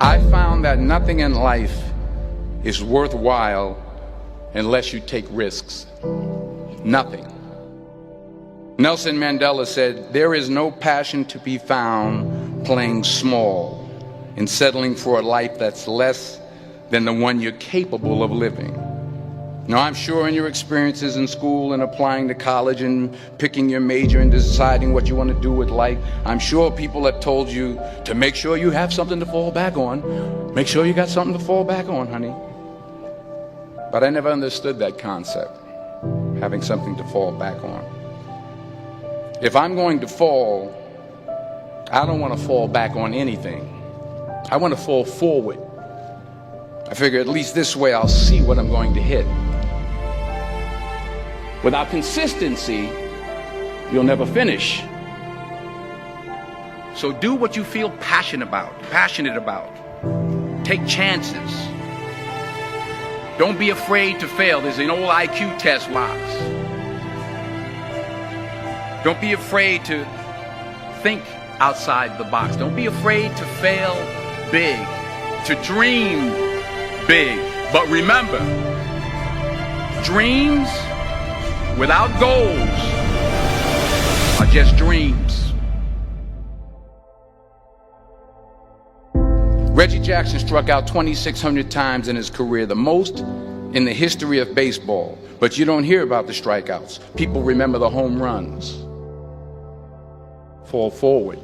I found that nothing in life is worthwhile unless you take risks. Nothing. Nelson Mandela said, "There is no passion to be found playing small and settling for a life that's less than the one you're capable of living." Now, I'm sure in your experiences in school and applying to college and picking your major and deciding what you want to do with life, I'm sure people have told you to make sure you have something to fall back on. Make sure you got something to fall back on, honey. But I never understood that concept, having something to fall back on. If I'm going to fall, I don't want to fall back on anything. I want to fall forward. I figure at least this way I'll see what I'm going to hit. Without consistency, you'll never finish. So do what you feel passionate about. Take chances. Don't be afraid to fail. There's an old IQ test box. Don't be afraid to think outside the box. Don't be afraid to fail big, to dream big. But remember, dreams without goals are just dreams. Reggie Jackson struck out 2,600 times in his career, the most in the history of baseball. But you don't hear about the strikeouts. People remember the home runs. Fall forward.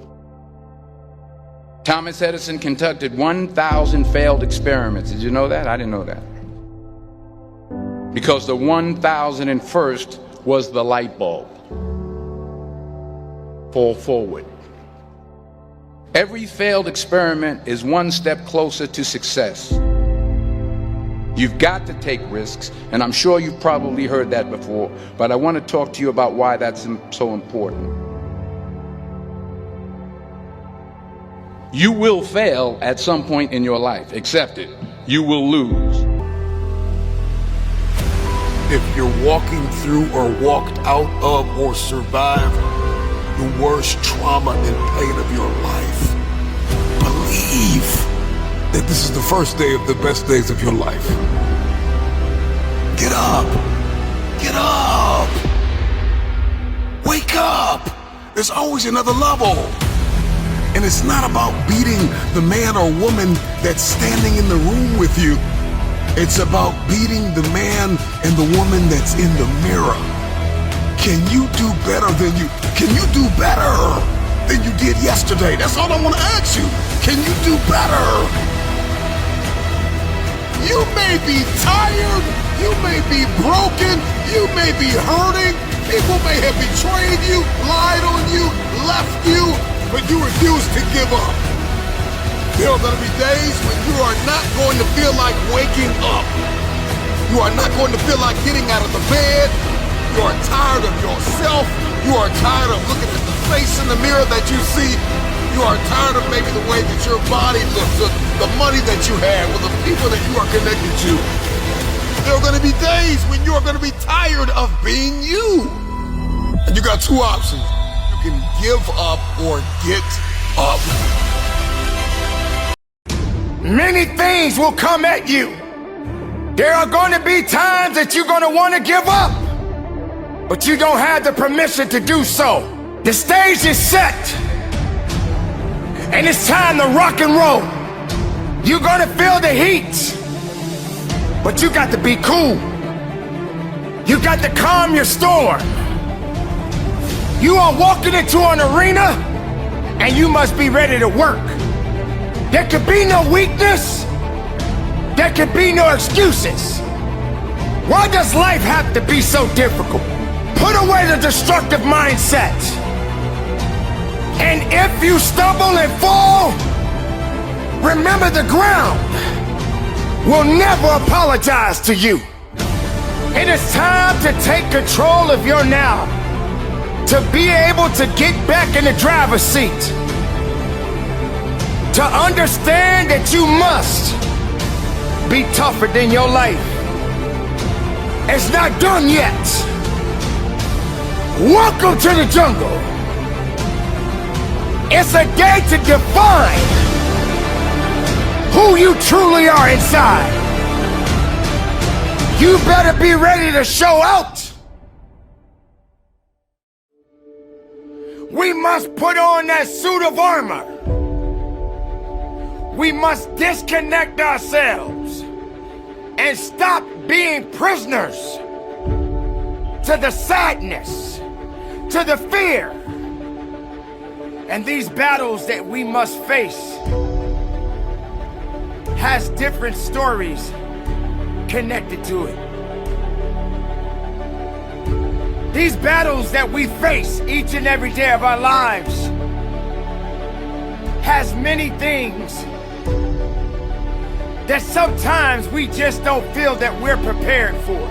Thomas Edison conducted 1,000 failed experiments. Did you know that? I didn't know that. Because the 1,001st was the light bulb. Fall forward. Every failed experiment is one step closer to success. You've got to take risks, and I'm sure you've probably heard that before, but I want to talk to you about why that's so important. You will fail at some point in your life. Accept it. You will lose. If you're walking through or walked out of or survived the worst trauma and pain of your life, believe that this is the first day of the best days of your life. Get up. Get up. Wake up. There's always another level. And it's not about beating the man or woman that's standing in the room with you. It's about beating the man and the woman that's in the mirror. Can you do better than you did yesterday? That's all I want to ask you. Can you do better? You may be tired, you may be broken, you may be hurting, people may have betrayed you, lied on you, left you, but you refuse to give up. There are going to be days when you are not going to feel like waking up. You are not going to feel like getting out of the bed. You are tired of yourself. You are tired of looking at the face in the mirror that you see. You are tired of maybe the way that your body looks, or the money that you have, or the people that you are connected to. There are going to be days when you are going to be tired of being you. And you got two options. You can give up or get up. Many things will come at you. There are going to be times that you're going to want to give up, but you don't have the permission to do so. The stage is set, and it's time to rock and roll. You're going to feel the heat, but you got to be cool. You got to calm your storm. You are walking into an arena, and you must be ready to work. There could be no weakness. There could be no excuses. Why does life have to be so difficult? Put away the destructive mindset. And if you stumble and fall, remember the ground will never apologize to you. It is time to take control of your now, to be able to get back in the driver's seat, to understand that you must be tougher than your life. It's not done yet. Welcome to the jungle. It's a day to define who you truly are inside. You better be ready to show out. We must put on that suit of armor. We must disconnect ourselves and stop being prisoners to the sadness, to the fear. And these battles that we must face has different stories connected to it. These battles that we face each and every day of our lives has many things that sometimes we just don't feel that we're prepared for.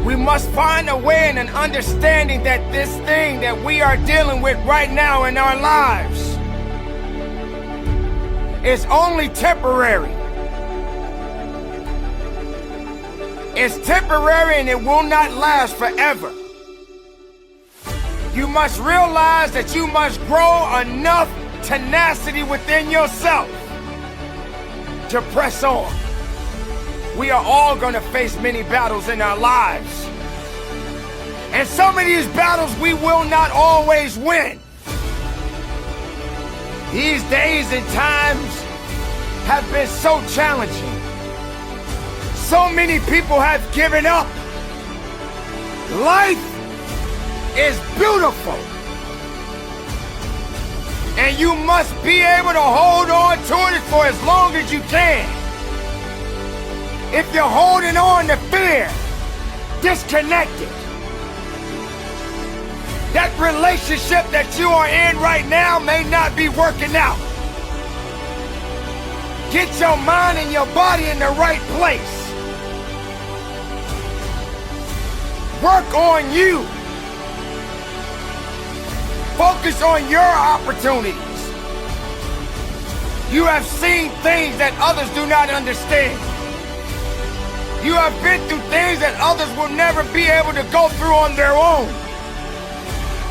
We must find a way and an understanding that this thing that we are dealing with right now in our lives is only temporary. It's temporary and it will not last forever. You must realize that you must grow enough tenacity within yourself to press on. We are all going to face many battles in our lives. And some of these battles we will not always win. These days and times have been so challenging. So many people have given up. Life is beautiful. And you must be able to hold on to it for as long as you can. If you're holding on to fear, disconnect it. That relationship that you are in right now may not be working out. Get your mind and your body in the right place. Work on you. Focus on your opportunities. You have seen things that others do not understand. You have been through things that others will never be able to go through on their own.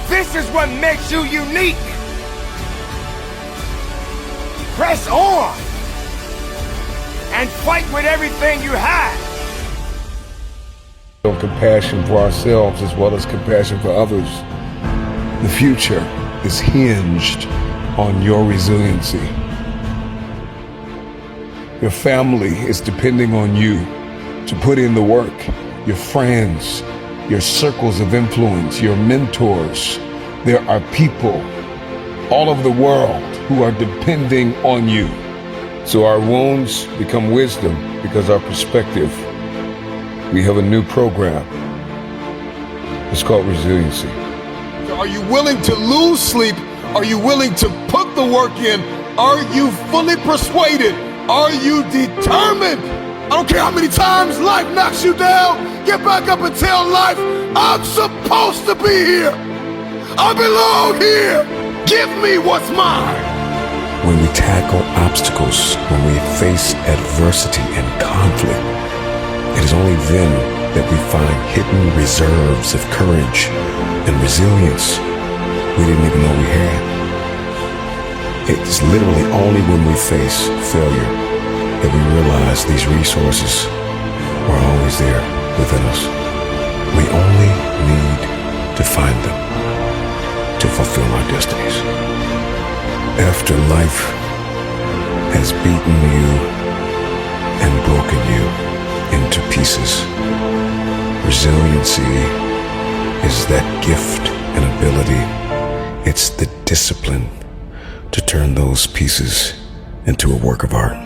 This is what makes you unique. Press on and fight with everything you have. Compassion for ourselves as well as compassion for others. The future is hinged on your resiliency. Your family is depending on you to put in the work. Your friends, your circles of influence, your mentors. There are people all over the world who are depending on you. So our wounds become wisdom because our perspective. We have a new program. It's called resiliency. Are you willing to lose sleep? Are you willing to put the work in? Are you fully persuaded? Are you determined? I don't care how many times life knocks you down. Get back up and tell life, I'm supposed to be here. I belong here. Give me what's mine. When we tackle obstacles, when we face adversity and conflict, it is only then that we find hidden reserves of courage and resilience we didn't even know we had. It's literally only when we face failure that we realize these resources were always there within us. We only need to find them to fulfill our destinies. After life has beaten you and broken you into pieces, resiliency is that gift and ability. It's the discipline to turn those pieces into a work of art.